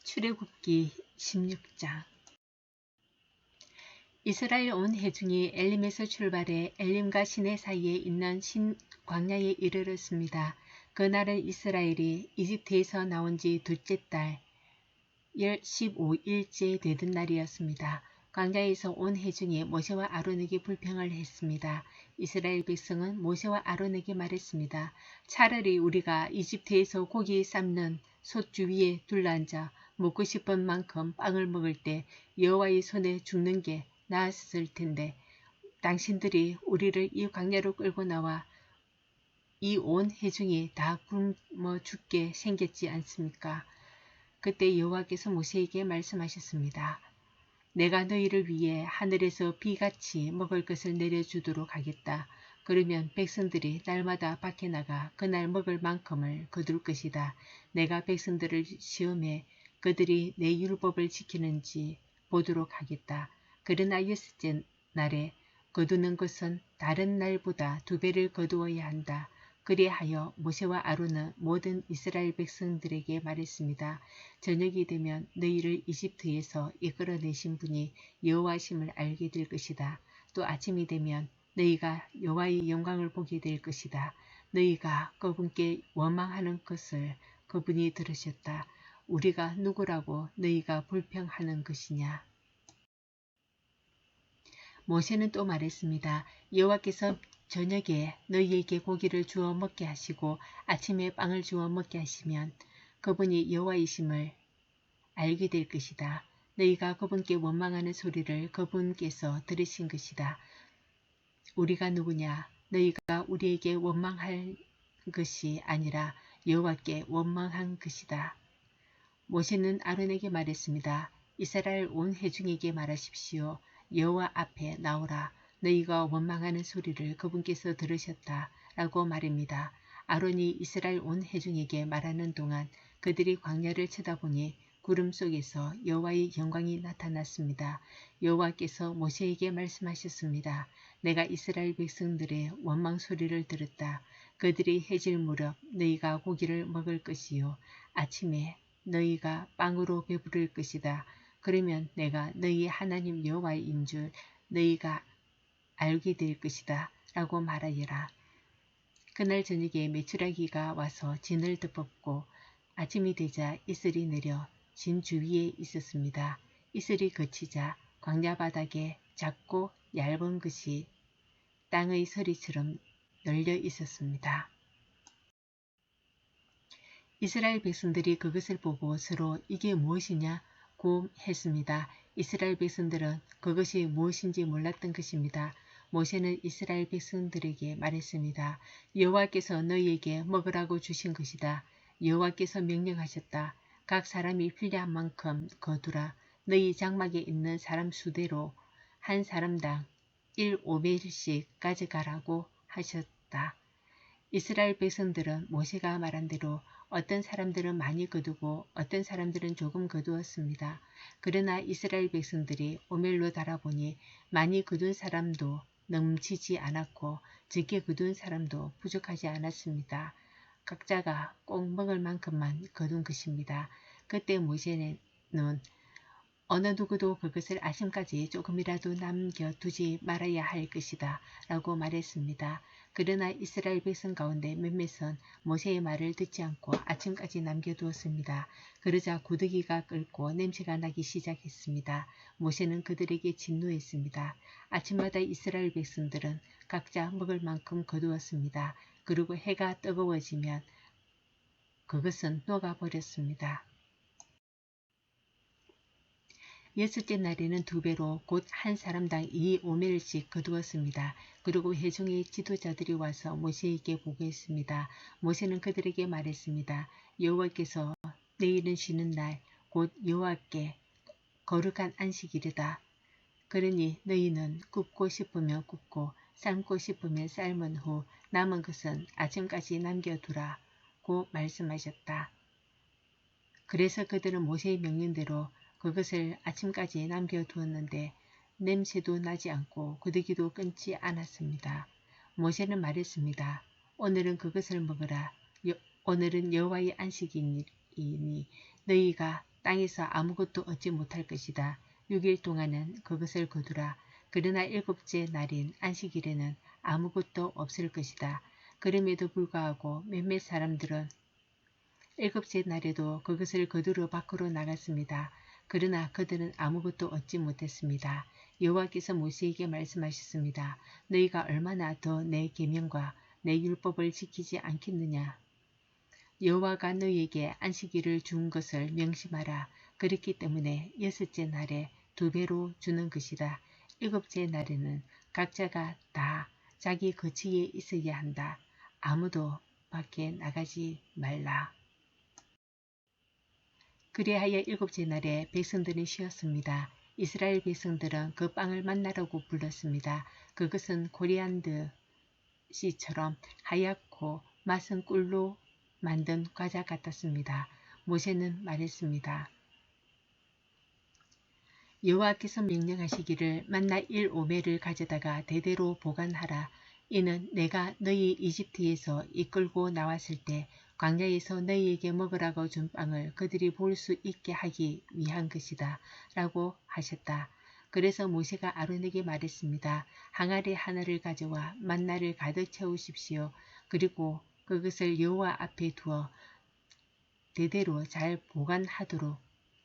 출애굽기 16장. 이스라엘 온 회중이 엘림에서 출발해 엘림과 시내 사이에 있는 광야에 이르렀습니다. 그날은 이스라엘이 이집트에서 나온 지 둘째 달 15일째 되던 날이었습니다. 광야에서 온 회중이 모세와 아론에게 불평을 했습니다. 이스라엘 백성은 모세와 아론에게 말했습니다. 차라리 우리가 이집트에서 고기 삶는 솥 주위에 둘러앉아 먹고 싶은 만큼 빵을 먹을 때 여호와의 손에 죽는 게 나았을 텐데 당신들이 우리를 이 광야로 끌고 나와 이 온 회중이 다 굶어 죽게 생겼지 않습니까? 그때 여호와께서 모세에게 말씀하셨습니다. 내가 너희를 위해 하늘에서 비같이 먹을 것을 내려주도록 하겠다. 그러면 백성들이 날마다 밖에 나가 그날 먹을 만큼을 거둘 것이다. 내가 백성들을 시험해 그들이 내 율법을 지키는지 보도록 하겠다. 그러나 여섯째 날에 거두는 것은 다른 날보다 2배를 거두어야 한다. 그리하여 모세와 아론은 모든 이스라엘 백성들에게 말했습니다. 저녁이 되면 너희를 이집트에서 이끌어내신 분이 여호와심을 알게 될 것이다. 또 아침이 되면 너희가 여호와의 영광을 보게 될 것이다. 너희가 그분께 원망하는 것을 그분이 들으셨다. 우리가 누구라고 너희가 불평하는 것이냐. 모세는 또 말했습니다. 여호와께서 저녁에 너희에게 고기를 주어 먹게 하시고 아침에 빵을 주어 먹게 하시면 그분이 여호와이심을 알게 될 것이다. 너희가 그분께 원망하는 소리를 그분께서 들으신 것이다. 우리가 누구냐? 너희가 우리에게 원망할 것이 아니라 여호와께 원망한 것이다. 모세는 아론에게 말했습니다. 이스라엘 온 회중에게 말하십시오. 여호와 앞에 나오라. 너희가 원망하는 소리를 그분께서 들으셨다. 라고 말입니다. 아론이 이스라엘 온 회중에게 말하는 동안 그들이 광야를 쳐다보니 구름 속에서 여호와의 영광이 나타났습니다. 여호와께서 모세에게 말씀하셨습니다. 내가 이스라엘 백성들의 원망 소리를 들었다. 그들이 해질 무렵 너희가 고기를 먹을 것이요. 아침에 너희가 빵으로 배부를 것이다. 그러면 내가 너희 하나님 여호와인 줄 너희가 알게 될 것이다. 라고 말하여라. 그날 저녁에 메추라기가 와서 진을 덮었고 아침이 되자 이슬이 내려 진 주위에 있었습니다. 이슬이 그치자 광야 바닥에 작고 얇은 것이 땅의 서리처럼 널려 있었습니다. 이스라엘 백성들이 그것을 보고 서로 이게 무엇이냐 고 했습니다. 이스라엘 백성들은 그것이 무엇인지 몰랐던 것입니다. 모세는 이스라엘 백성들에게 말했습니다. 여호와께서 너희에게 먹으라고 주신 것이다. 여호와께서 명령하셨다. 각 사람이 필요한 만큼 거두라. 너희 장막에 있는 사람 수대로 한 사람당 1오멜씩 가져가라고 하셨다. 이스라엘 백성들은 모세가 말한 대로 어떤 사람들은 많이 거두고 어떤 사람들은 조금 거두었습니다. 그러나 이스라엘 백성들이 오멜로 달아보니 많이 거둔 사람도 넘치지 않았고 적게 거둔 사람도 부족하지 않았습니다. 각자가 꼭 먹을 만큼만 거둔 것입니다. 그때 모세는 어느 누구도 그것을 아침까지 조금이라도 남겨두지 말아야 할 것이다 라고 말했습니다. 그러나 이스라엘 백성 가운데 몇몇은 모세의 말을 듣지 않고 아침까지 남겨두었습니다. 그러자 고데기가 끓고 냄새가 나기 시작했습니다. 모세는 그들에게 진노했습니다. 아침마다 이스라엘 백성들은 각자 먹을 만큼 거두었습니다. 그리고 해가 뜨거워지면 그것은 녹아버렸습니다. 여섯째 날에는 2배로 곧 한 사람당 2오멜씩 거두었습니다. 그리고 회중의 지도자들이 와서 모세에게 보고했습니다. 모세는 그들에게 말했습니다. 여호와께서 내일은 쉬는 날 곧 여호와께 거룩한 안식일이다. 그러니 너희는 굽고 싶으면 굽고 삶고 싶으면 삶은 후 남은 것은 아침까지 남겨두라 고 말씀하셨다. 그래서 그들은 모세의 명령대로 그것을 아침까지 남겨두었는데 냄새도 나지 않고 고데기도 끊지 않았습니다. 모세는 말했습니다. 오늘은 그것을 먹으라. 오늘은 여호와의 안식일이니 너희가 땅에서 아무것도 얻지 못할 것이다. 6일 동안은 그것을 거두라. 그러나 일곱째 날인 안식일에는 아무것도 없을 것이다. 그럼에도 불구하고 몇몇 사람들은 일곱째 날에도 그것을 거두러 밖으로 나갔습니다. 그러나 그들은 아무것도 얻지 못했습니다. 여호와께서 모세에게 말씀하셨습니다. 너희가 얼마나 더 내 계명과 내 율법을 지키지 않겠느냐. 여호와가 너희에게 안식일을 준 것을 명심하라. 그렇기 때문에 여섯째 날에 2배로 주는 것이다. 일곱째 날에는 각자가 다 자기 거처에 있어야 한다. 아무도 밖에 나가지 말라. 그리하여 일곱째 날에 백성들은 쉬었습니다. 이스라엘 백성들은 그 빵을 만나라고 불렀습니다. 그것은 코리안드 씨처럼 하얗고 맛은 꿀로 만든 과자 같았습니다. 모세는 말했습니다. 여호와께서 명령하시기를 만나 1오멜을 가져다가 대대로 보관하라. 이는 내가 너희 이집트에서 이끌고 나왔을 때 광야에서 너희에게 먹으라고 준 빵을 그들이 볼 수 있게 하기 위한 것이다. 라고 하셨다. 그래서 모세가 아론에게 말했습니다. 항아리 하나를 가져와 만나를 가득 채우십시오. 그리고 그것을 여호와 앞에 두어 대대로 잘 보관하도록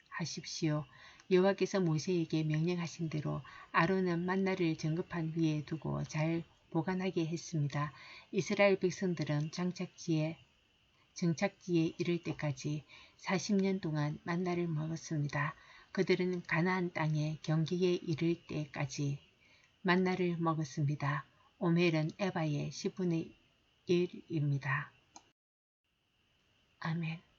하십시오. 여호와께서 모세에게 명령하신 대로 아론은 만나를 정급판 위에 두고 잘 보관하게 했습니다. 이스라엘 백성들은 정착지에 이를 때까지 40년 동안 만나를 먹었습니다. 그들은 가나안 땅의 경계에 이를 때까지 만나를 먹었습니다. 오멜은 에바의 10분의 1입니다. 아멘.